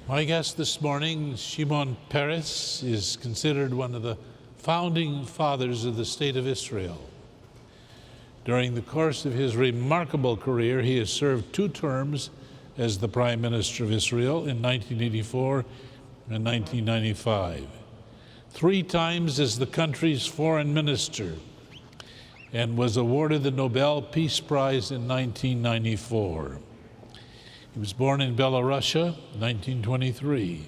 My guest this morning, Shimon Peres, is considered one of the founding fathers of the State of Israel. During the course of his remarkable career, he has served 2 terms as the Prime Minister of Israel in 1984 and 1995, 3 times as the country's foreign minister, and was awarded the Nobel Peace Prize in 1994. He was born in Belarusia, 1923,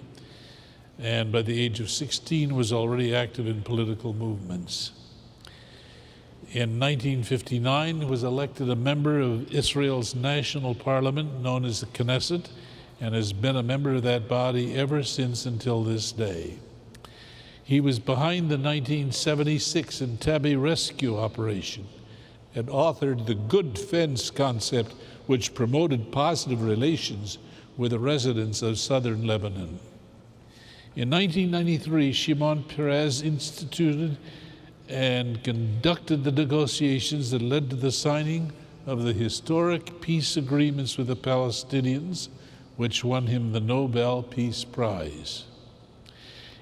and by the age of 16 was already active in political movements. In 1959, he was elected a member of Israel's national parliament, known as the Knesset, and has been a member of that body ever since until this day. He was behind the 1976 Entebbe rescue operation and authored the good fence concept, which promoted positive relations with the residents of southern Lebanon. In 1993, Shimon Peres instituted and conducted the negotiations that led to the signing of the historic peace agreements with the Palestinians, which won him the Nobel Peace Prize.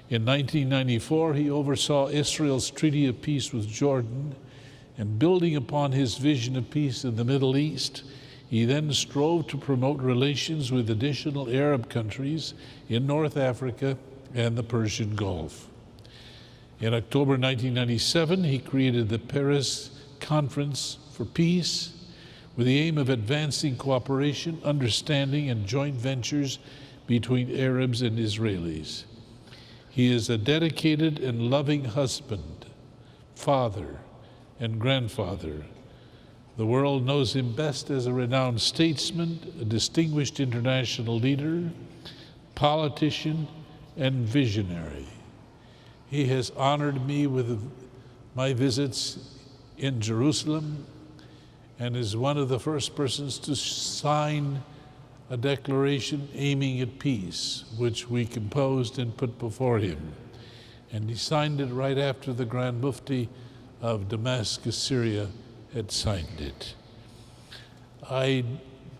In 1994, he oversaw Israel's treaty of peace with Jordan, and building upon his vision of peace in the Middle East, he then strove to promote relations with additional Arab countries in North Africa and the Persian Gulf. In October 1997, he created the Paris Conference for Peace with the aim of advancing cooperation, understanding, and joint ventures between Arabs and Israelis. He is a dedicated and loving husband, father, and grandfather. The world knows him best as a renowned statesman, a distinguished international leader, politician, and visionary. He has honored me with my visits in Jerusalem and is one of the first persons to sign a declaration aiming at peace, which we composed and put before him. And he signed it right after the Grand Mufti of Damascus, Syria, had signed it. I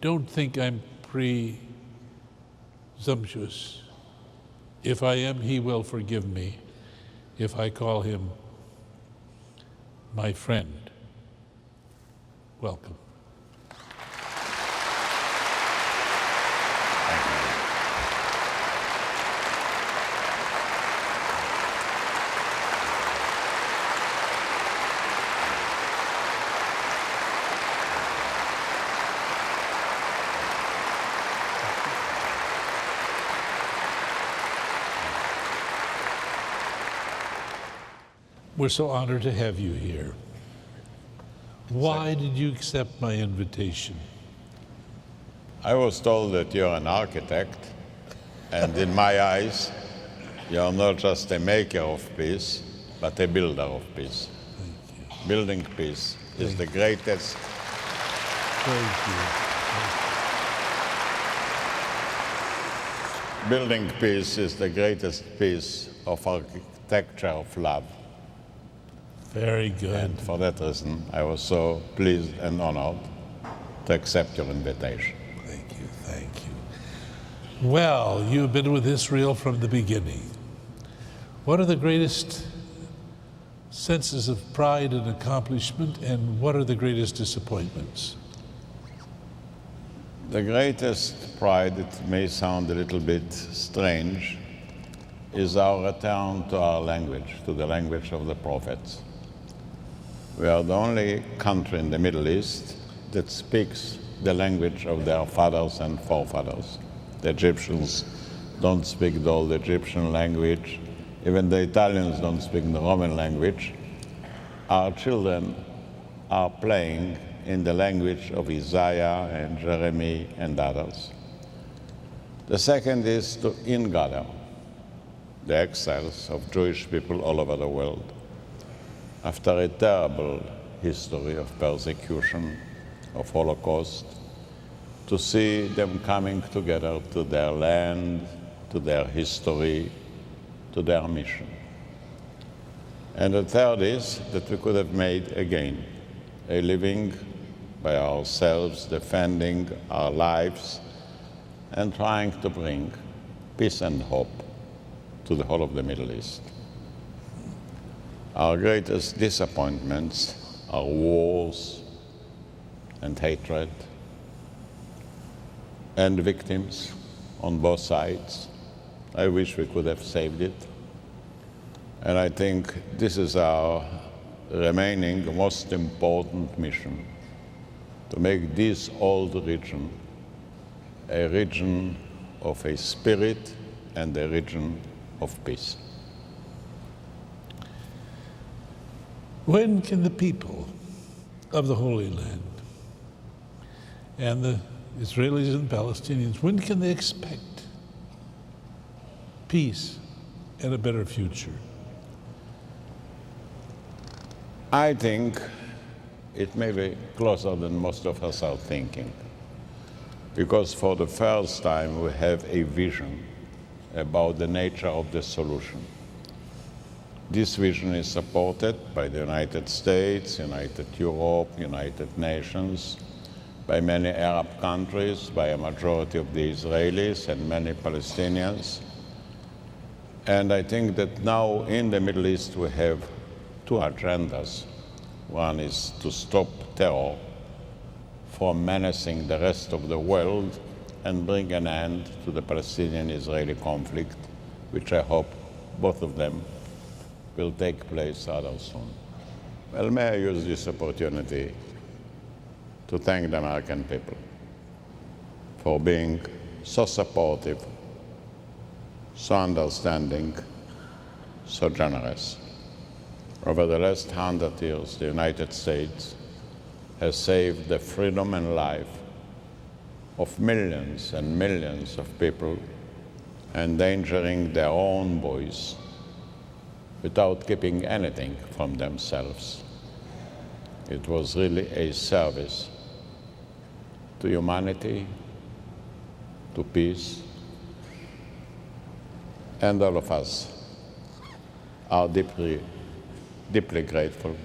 don't think I'm presumptuous. If I am, he will forgive me if I call him my friend. Welcome. We're so honored to have you here. Why did you accept my invitation? I was told that you're an architect, and in my eyes, you're not just a maker of peace, but a builder of peace. Thank you. Building peace is the greatest. Thank you. Building peace is the greatest piece of architecture of love. Very good. And for that reason, I was so pleased and honored to accept your invitation. Thank you, thank you. Well, you've been with Israel from the beginning. What are the greatest senses of pride and accomplishment, and what are the greatest disappointments? The greatest pride, it may sound a little bit strange, is our return to our language, to the language of the prophets. We are the only country in the Middle East that speaks the language of their fathers and forefathers. The Egyptians don't speak the old Egyptian language. Even the Italians don't speak the Roman language. Our children are playing in the language of Isaiah and Jeremy and others. The second is to ingather the exiles of Jewish people all over the world. After a terrible history of persecution, of Holocaust, to see them coming together to their land, to their history, to their mission. And the third is that we could have made again a living by ourselves, defending our lives and trying to bring peace and hope to the whole of the Middle East. Our greatest disappointments are wars and hatred and victims on both sides. I wish we could have saved it. And I think this is our remaining most important mission, to make this old region a region of a spirit and a region of peace. When can the people of the Holy Land and the Israelis and Palestinians, when can they expect peace and a better future? I think it may be closer than most of us are thinking, because for the first time we have a vision about the nature of the solution. This vision is supported by the United States, United Europe, United Nations, by many Arab countries, by a majority of the Israelis and many Palestinians. And I think that now in the Middle East we have two agendas. One is to stop terror from menacing the rest of the world and bring an end to the Palestinian-Israeli conflict, which I hope both of them will take place rather soon. Well, may I use this opportunity to thank the American people for being so supportive, so understanding, so generous. Over the last 100 years, the United States has saved the freedom and life of millions and millions of people, endangering their own voice without keeping anything from themselves. It was really a service to humanity, to peace, and all of us are deeply grateful.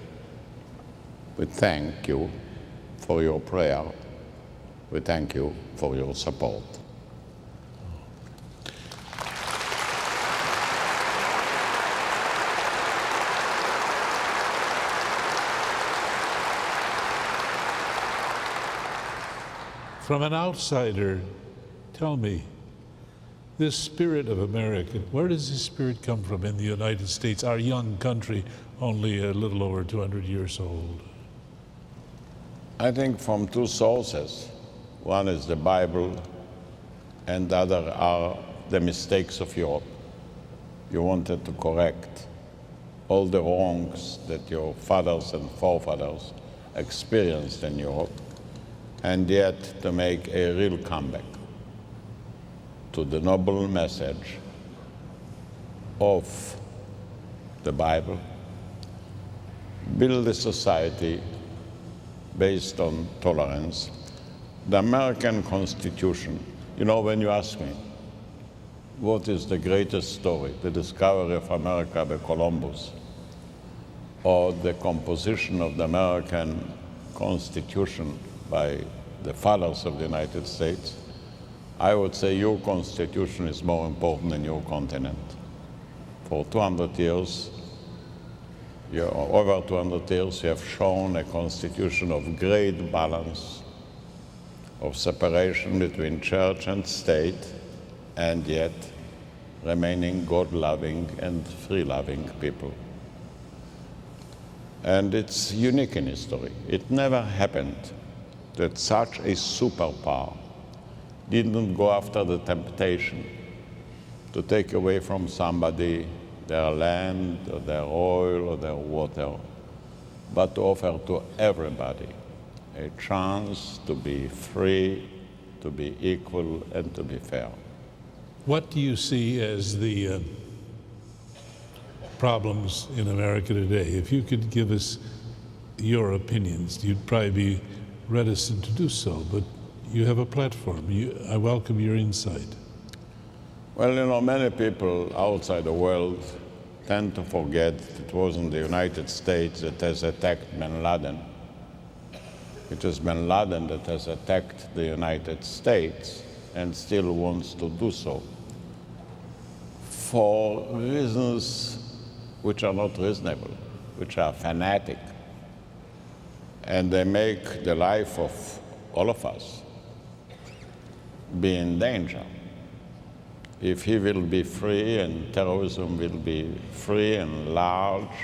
We thank you for your prayer. We thank you for your support. From an outsider, tell me, this spirit of America, where does this spirit come from in the United States, our young country, only a little over 200 years old? I think from two sources. One is the Bible, and the other are the mistakes of Europe. You wanted to correct all the wrongs that your fathers and forefathers experienced in Europe, and yet to make a real comeback to the noble message of the Bible, build a society based on tolerance. The American Constitution, you know, when you ask me, what is the greatest story, the discovery of America by Columbus, or the composition of the American Constitution by the fathers of the United States, I would say your Constitution is more important than your continent. For 200 years, over 200 years, you have shown a constitution of great balance, of separation between church and state, and yet remaining God-loving and free-loving people. And it's unique in history. It never happened that such a superpower didn't go after the temptation to take away from somebody their land, or their oil, or their water, but to offer to everybody a chance to be free, to be equal, and to be fair. What do you see as the problems in America today? If you could give us your opinions, you'd probably be reticent to do so, but you have a platform. I welcome your insight. Well, you know, many people outside the world tend to forget it wasn't the United States that has attacked bin Laden. It is bin Laden that has attacked the United States and still wants to do so. for reasons which are not reasonable, which are fanatic. And they make the life of all of us be in danger. If he will be free and terrorism will be free and large,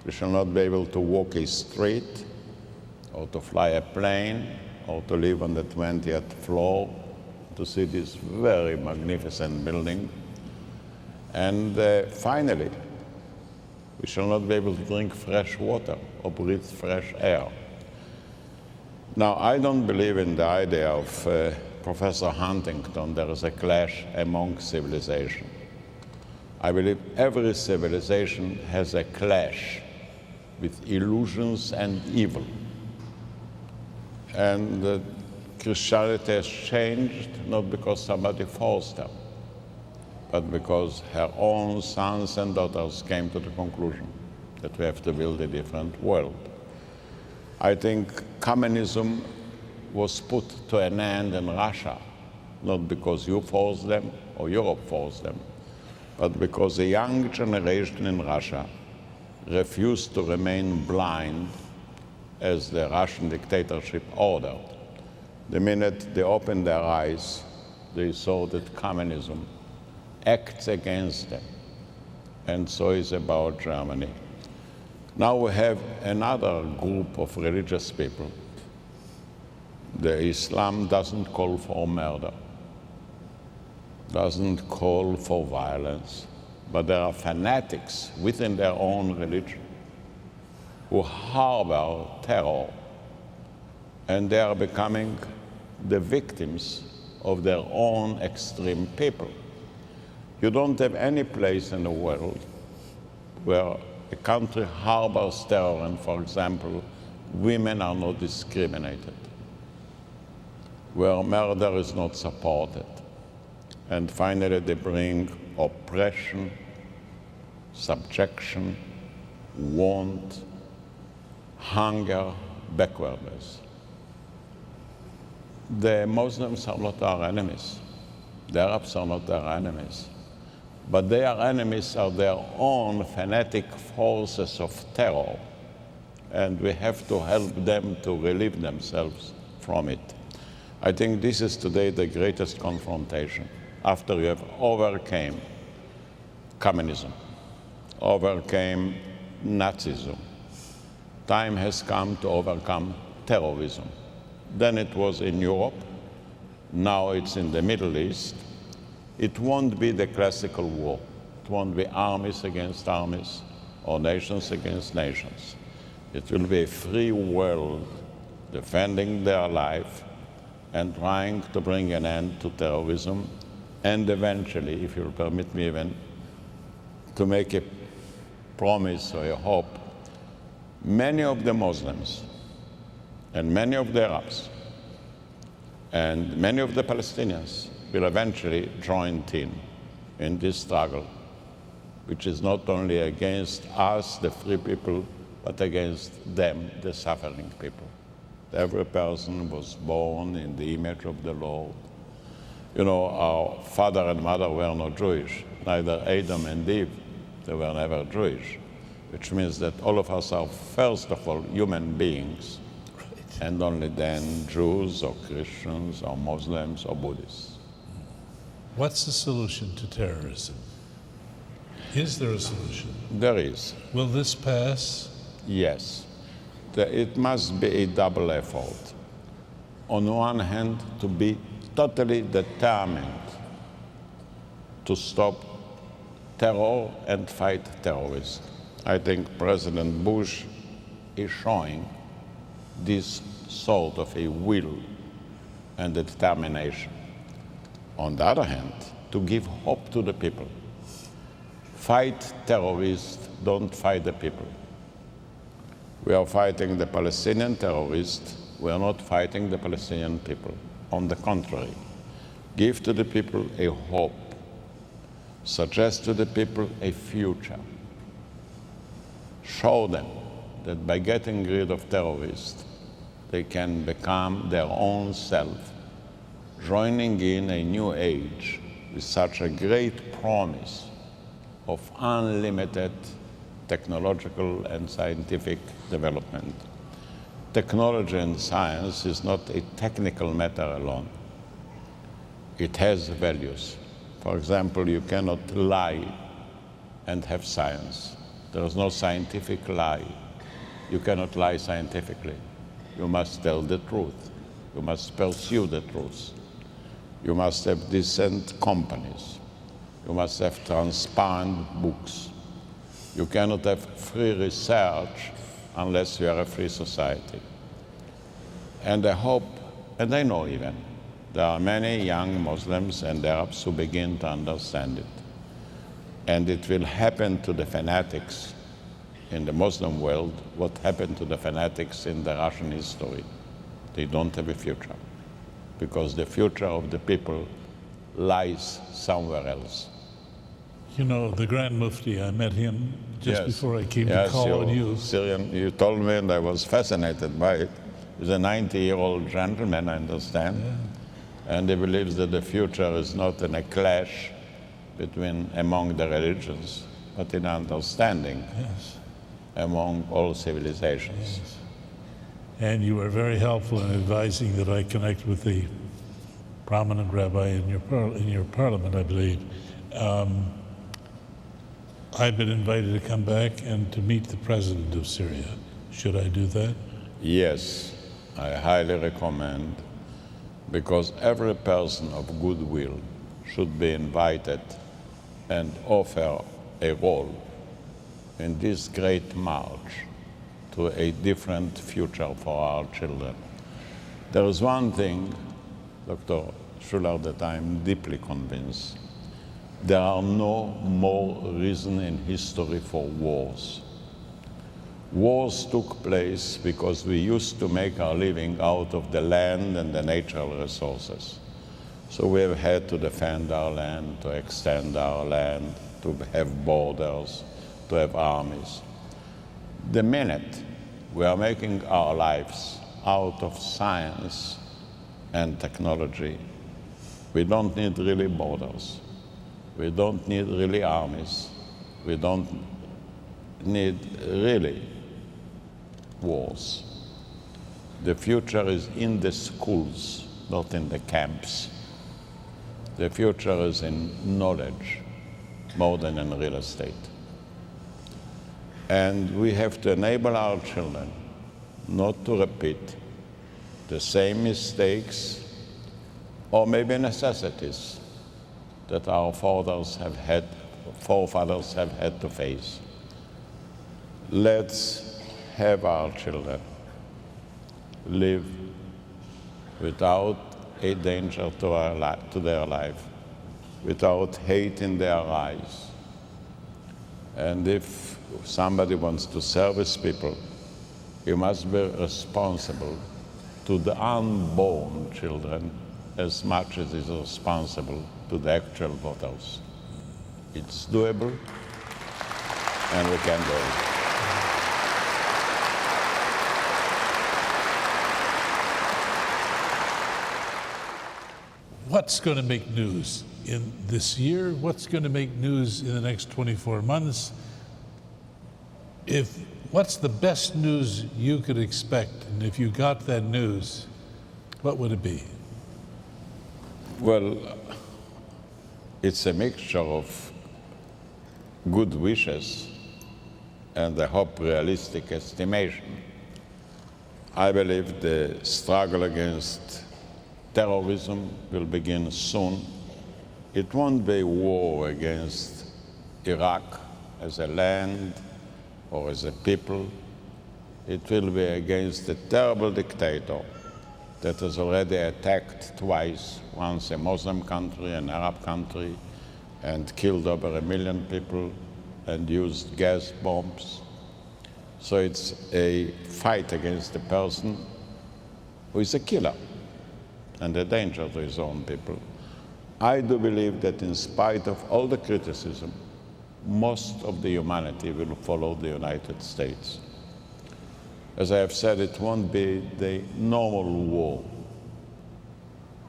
we shall not be able to walk a street or to fly a plane or to live on the 20th floor to see this very magnificent building. And finally, we shall not be able to drink fresh water or breathe fresh air. Now, I don't believe in the idea of Professor Huntington, there is a clash among civilization. I believe every civilization has a clash with illusions and evil. And Christianity has changed not because somebody forced her, but because her own sons and daughters came to the conclusion that we have to build a different world. I think communism was put to an end in Russia, not because you forced them or Europe forced them, but because a young generation in Russia refused to remain blind as the Russian dictatorship ordered. The minute they opened their eyes, they saw that communism acts against them. And so is about Germany. Now we have another group of religious people. The Islam doesn't call for murder, doesn't call for violence, but there are fanatics within their own religion who harbor terror, and they are becoming the victims of their own extreme people. You don't have any place in the world where a country harbors terror and, for example, women are not discriminated, where murder is not supported. And finally, they bring oppression, subjection, want, hunger, backwardness. The Muslims are not our enemies. The Arabs are not our enemies. But their enemies are their own fanatic forces of terror, and we have to help them to relieve themselves from it. I think this is today the greatest confrontation. After you have overcame communism, overcame Nazism, time has come to overcome terrorism. Then it was in Europe, now it's in the Middle East. It won't be the classical war. It won't be armies against armies or nations against nations. It will be a free world defending their life and trying to bring an end to terrorism, and eventually, if you'll permit me even, to make a promise or a hope, many of the Muslims and many of the Arabs and many of the Palestinians will eventually join in this struggle, which is not only against us, the free people, but against them, the suffering people. Every person was born in the image of the Lord. You know, our father and mother were not Jewish, neither Adam and Eve, they were never Jewish, which means that all of us are, first of all, human beings, and only then Jews or Christians or Muslims or Buddhists. What's the solution to terrorism? Is there a solution? There is. Will this pass? Yes. It must be a double effort. On one hand, to be totally determined to stop terror and fight terrorists. I think President Bush is showing this sort of a will and a determination. On the other hand, to give hope to the people. Fight terrorists, don't fight the people. We are fighting the Palestinian terrorists, we are not fighting the Palestinian people. On the contrary, give to the people a hope, suggest to the people a future. Show them that by getting rid of terrorists, they can become their own self, joining in a new age with such a great promise of unlimited technological and scientific development. Technology and science is not a technical matter alone. It has values. For example, you cannot lie and have science. There is no scientific lie. You cannot lie scientifically. You must tell the truth. You must pursue the truth. You must have decent companies. You must have transparent books. You cannot have free research unless you are a free society. And I hope, and I know even, there are many young Muslims and Arabs who begin to understand it. And it will happen to the fanatics in the Muslim world what happened to the fanatics in the Russian history. They don't have a future, because the future of the people lies somewhere else. You know, the Grand Mufti, I met him just Yes. before I came to call on you. Syrian, you told me, and I was fascinated by it. He's a 90-year-old gentleman, I understand, and he believes that the future is not in a clash among the religions, but in understanding among all civilizations. Yes. And you were very helpful in advising that I connect with the prominent rabbi in your parliament, I believe. I've been invited to come back and to meet the president of Syria. Should I do that? Yes, I highly recommend, because every person of goodwill should be invited and offer a role in this great march to a different future for our children. There is one thing, Dr. Schuller, that I'm deeply convinced. There are no more reasons in history for wars. Wars took place because we used to make our living out of the land and the natural resources. So we have had to defend our land, to extend our land, to have borders, to have armies. The minute we are making our lives out of science and technology, we don't need really borders. We don't need really armies. We don't need really wars. The future is in the schools, not in the camps. The future is in knowledge more than in real estate. And we have to enable our children not to repeat the same mistakes or maybe necessities that our forefathers have had to face. Let's have our children live without a danger to their life, without hate in their eyes. And if somebody wants to service people, he must be responsible to the unborn children as much as is responsible to the actual voters. It's doable, and we can do it. What's going to make news in this year? What's going to make news in the next 24 months? What's the best news you could expect? And if you got that news, what would it be? Well, it's a mixture of good wishes and I hope realistic estimation. I believe the struggle against terrorism will begin soon. It won't be a war against Iraq as a land or as a people. It will be against a terrible dictator that has already attacked twice, once a Muslim country, an Arab country, and killed over 1 million people and used gas bombs. So it's a fight against a person who is a killer and a danger to his own people. I do believe that in spite of all the criticism, most of the humanity will follow the United States. As I have said, it won't be the normal war.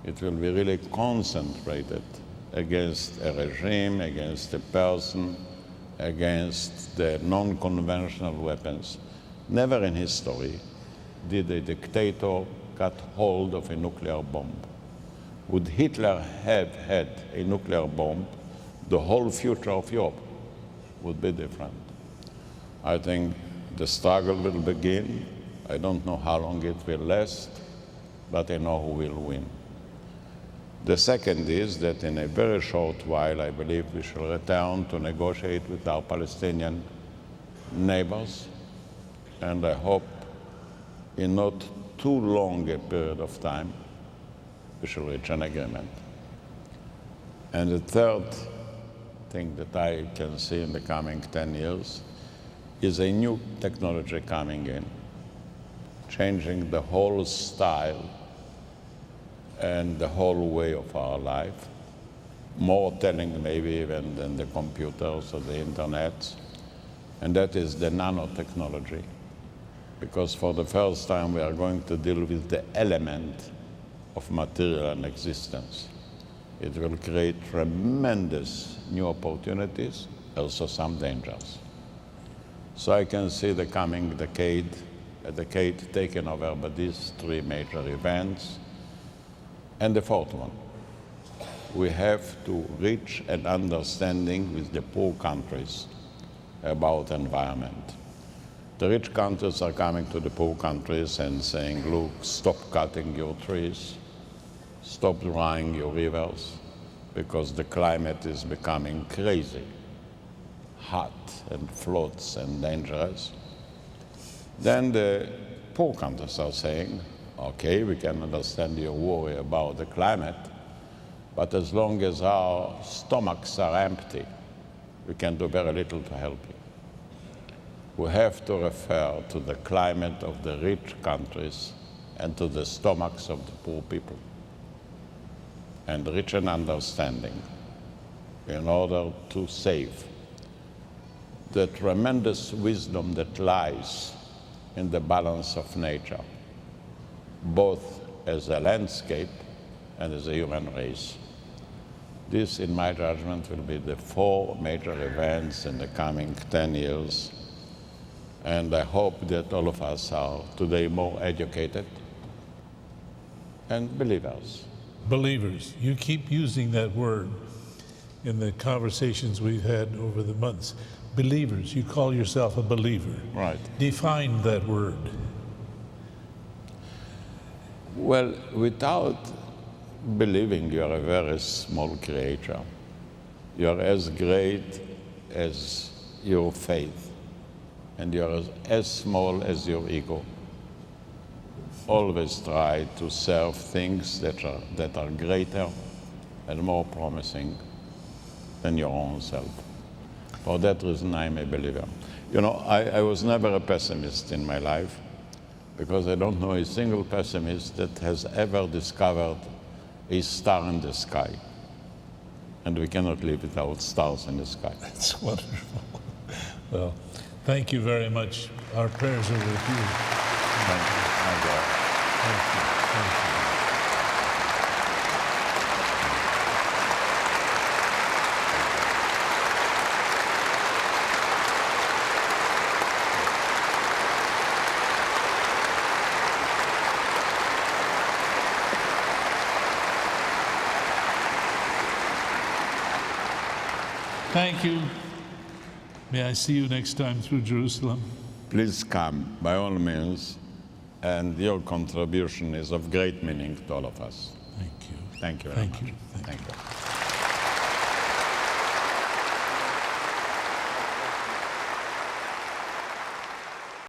It will be really concentrated against a regime, against a person, against the non-conventional weapons. Never in history did a dictator get hold of a nuclear bomb. Would Hitler have had a nuclear bomb, the whole future of Europe would be different. I think the struggle will begin. I don't know how long it will last, but I know who will win. The second is that in a very short while, I believe we shall return to negotiate with our Palestinian neighbors, and I hope in not too long a period of time, we shall reach an agreement. And the third thing that I can see in the coming 10 years is a new technology coming in, changing the whole style and the whole way of our life, more telling maybe even than the computers or the internet, and that is the nanotechnology. Because for the first time we are going to deal with the element of material and existence. It will create tremendous new opportunities, also some dangers. So I can see the coming decade, a decade taken over by these three major events. And the fourth one, we have to reach an understanding with the poor countries about environment. The rich countries are coming to the poor countries and saying, look, stop cutting your trees, stop drying your rivers, because the climate is becoming crazy, hot and floods and dangerous. Then the poor countries are saying, okay, we can understand your worry about the climate, but as long as our stomachs are empty, we can do very little to help you. We have to refer to the climate of the rich countries and to the stomachs of the poor people, and reach an understanding in order to save the tremendous wisdom that lies in the balance of nature, both as a landscape and as a human race. This, in my judgment, will be the four major events in the coming 10 years. And I hope that all of us are today more educated and believers. Believers. You keep using that word in the conversations we've had over the months. Believers. You call yourself a believer. Right. Define that word. Well, without believing, you are a very small creature. You are as great as your faith, and you are as small as your ego. Always try to serve things that are greater and more promising than your own self. For that reason, I'm a believer. You know, I was never a pessimist in my life, because I don't know a single pessimist that has ever discovered a star in the sky. And we cannot live without stars in the sky. That's wonderful. Well, thank you very much. Our prayers are with you. Thank you. Thank you. Thank you. Thank you. Thank you. May I see you next time through Jerusalem? Please come, by all means, and your contribution is of great meaning to all of us. Thank you. Thank you very much. Thank you. Thank you.